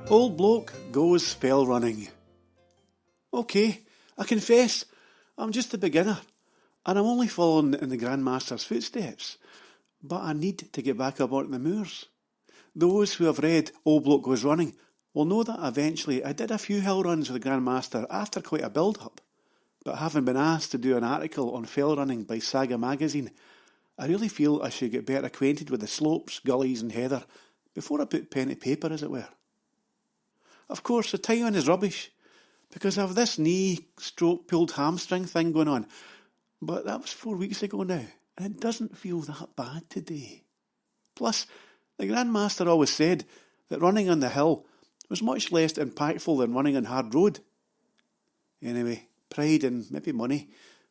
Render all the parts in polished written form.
Old Bloke Goes Fell Running. OK, I confess, I'm just a beginner, and I'm only following in the Grandmaster's footsteps, but I need to get back up onto the moors. Those who have read Old Bloke Goes Running will know that eventually I did a few hill runs with the Grandmaster after quite a build-up, but having been asked to do an article on fell running by Saga magazine, I really feel I should get better acquainted with the slopes, gullies and heather before I put pen to paper, as it were. Of course, the timing is rubbish, because I have this knee-stroke-pulled hamstring thing going on, but that was 4 weeks ago now, and it doesn't feel that bad today. Plus, the Grandmaster always said that running on the hill was much less impactful than running on hard road. Anyway, pride and maybe money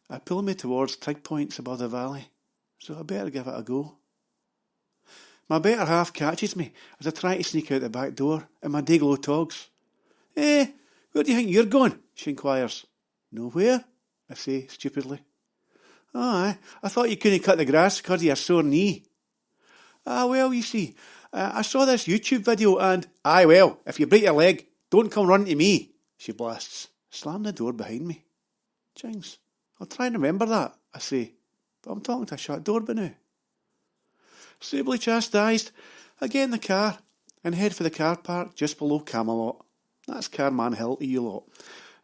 are pulling me towards trig points above the valley, so I better give it a go. My better half catches me as I try to sneak out the back door in my Dayglow togs. "Eh, where do you think you're going?" she inquires. "Nowhere," I say stupidly. "Aye, I thought you couldn't cut the grass because of your sore knee." Well, you see, I saw this YouTube video and..." "Aye, well, if you break your leg, don't come running to me," she blasts, slam the door behind me. "Jings, I'll try and remember that," I say, but I'm talking to a shut door by now. Suitably chastised, I get in the car and head for the car park just below Camelot. That's Carman Hill to you lot.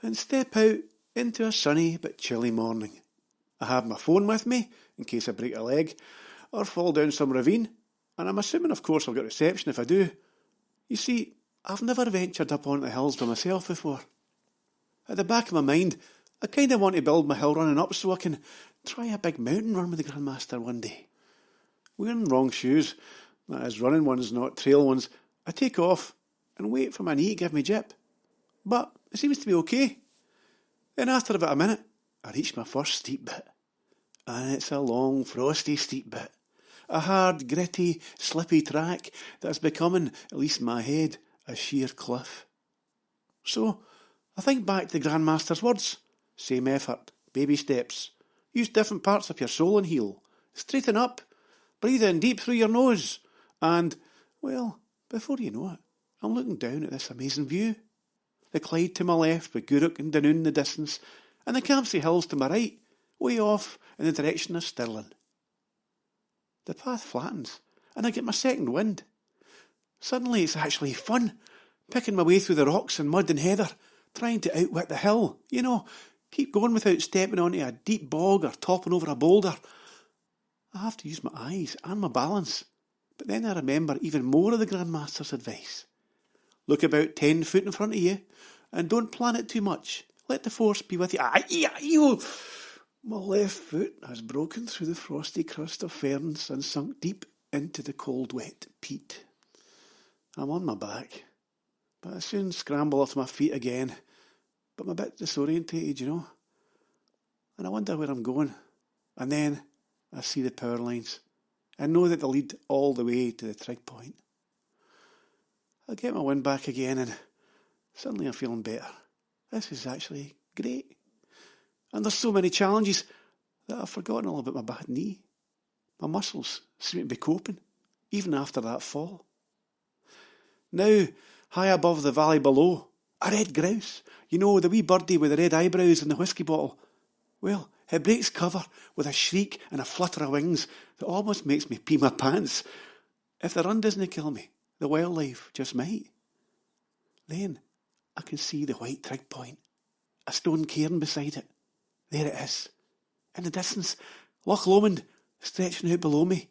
And step out into a sunny but chilly morning. I have my phone with me in case I break a leg or fall down some ravine, and I'm assuming of course I've got reception if I do. You see, I've never ventured up onto the hills by myself before. At the back of my mind, I kind of want to build my hill running up so I can try a big mountain run with the Grandmaster one day. Wearing wrong shoes, that is running ones, not trail ones, I take off and wait for my knee to give me jip. But it seems to be okay. Then after about a minute, I reach my first steep bit. And it's a long, frosty steep bit. A hard, gritty, slippy track that's becoming, at least in my head, a sheer cliff. So, I think back to the Grandmaster's words. Same effort, baby steps. Use different parts of your sole and heel. Straighten up. Breathe in deep through your nose. And, well, before you know it, I'm looking down at this amazing view. The Clyde to my left with Gourock and Dunoon in the distance, and the Campsie Hills to my right, way off in the direction of Stirling. The path flattens, and I get my second wind. Suddenly it's actually fun, picking my way through the rocks and mud and heather, trying to outwit the hill, keep going without stepping onto a deep bog or topping over a boulder. I have to use my eyes and my balance, but then I remember even more of the Grandmaster's advice. Look about 10 foot in front of you, and don't plan it too much. Let the force be with you. My left foot has broken through the frosty crust of ferns and sunk deep into the cold wet peat. I'm on my back, but I soon scramble off my feet again, but I'm a bit disorientated, and I wonder where I'm going, and then I see the power lines and know that they lead all the way to the trig point. I get my wind back again and suddenly I'm feeling better. This is actually great. And there's so many challenges that I've forgotten all about my bad knee. My muscles seem to be coping, even after that fall. Now, high above the valley below, a red grouse. The wee birdie with the red eyebrows and the whiskey bottle. Well, it breaks cover with a shriek and a flutter of wings that almost makes me pee my pants. If the run doesn't kill me, the wildlife just might. Then I can see the white trig point, a stone cairn beside it. There it is. In the distance, Loch Lomond stretching out below me,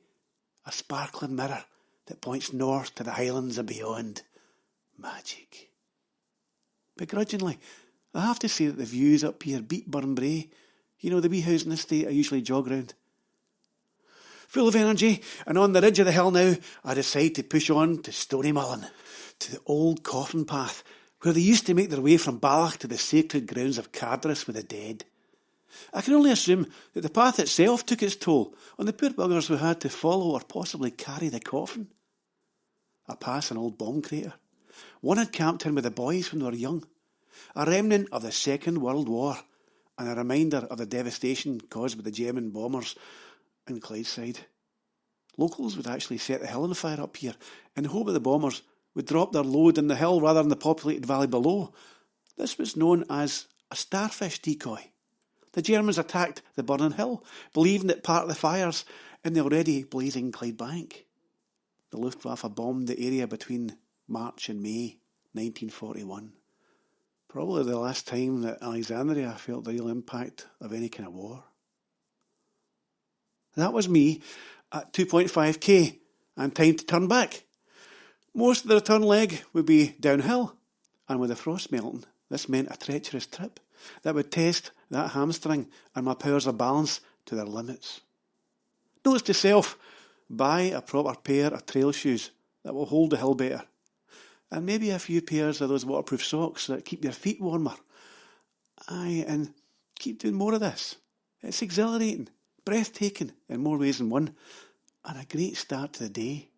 a sparkling mirror that points north to the highlands and beyond. Magic. Begrudgingly, I have to say that the views up here beat Burnbrae, the wee housing estate I usually jog round. Full of energy, and on the ridge of the hill now, I decide to push on to Storymullen, to the old coffin path, where they used to make their way from Ballach to the sacred grounds of Cardress with the dead. I can only assume that the path itself took its toll on the poor buggers who had to follow or possibly carry the coffin. I pass an old bomb crater. One had camped in with the boys when they were young, a remnant of the Second World War, and a reminder of the devastation caused by the German bombers in Clydeside. Locals would actually set the hill on fire up here in the hope that the bombers would drop their load in the hill rather than the populated valley below. This was known as a starfish decoy. The Germans attacked the burning hill, believing it part of the fires in the already blazing Clydebank. The Luftwaffe bombed the area between March and May 1941. Probably the last time that Alexandria felt the real impact of any kind of war. That was me at 2.5k and time to turn back. Most of the return leg would be downhill, and with the frost melting, this meant a treacherous trip that would test that hamstring and my powers of balance to their limits. Notes to self, buy a proper pair of trail shoes that will hold the hill better, and maybe a few pairs of those waterproof socks that keep your feet warmer. Aye, and keep doing more of this. It's exhilarating, breathtaking in more ways than one, and a great start to the day.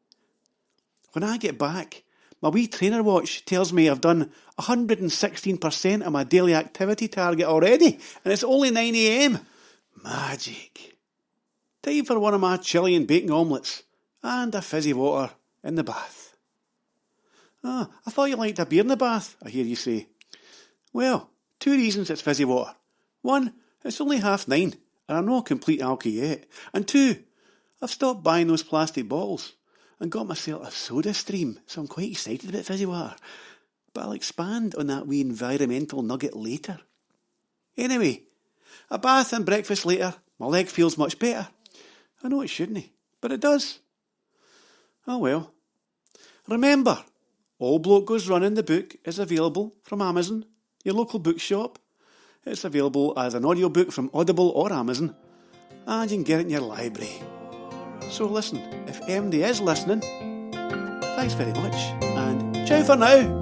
When I get back, my wee trainer watch tells me I've done 116% of my daily activity target already, and it's only 9 a.m. Magic. Time for one of my chilli and bacon omelettes, and a fizzy water in the bath. I thought you liked a beer in the bath, I hear you say. Well, 2 reasons it's fizzy water. 1, it's only 9:30, and I'm not a complete alky yet. And 2, I've stopped buying those plastic bottles and got myself a soda stream, so I'm quite excited about fizzy water. But I'll expand on that wee environmental nugget later. Anyway, a bath and breakfast later, my leg feels much better. I know it shouldn't, but it does. Oh well. Remember, All Bloke Goes Running, the book, is available from Amazon, your local bookshop. It's available as an audiobook from Audible or Amazon, and you can get it in your library. So listen, if MD is listening, thanks very much, and ciao for now.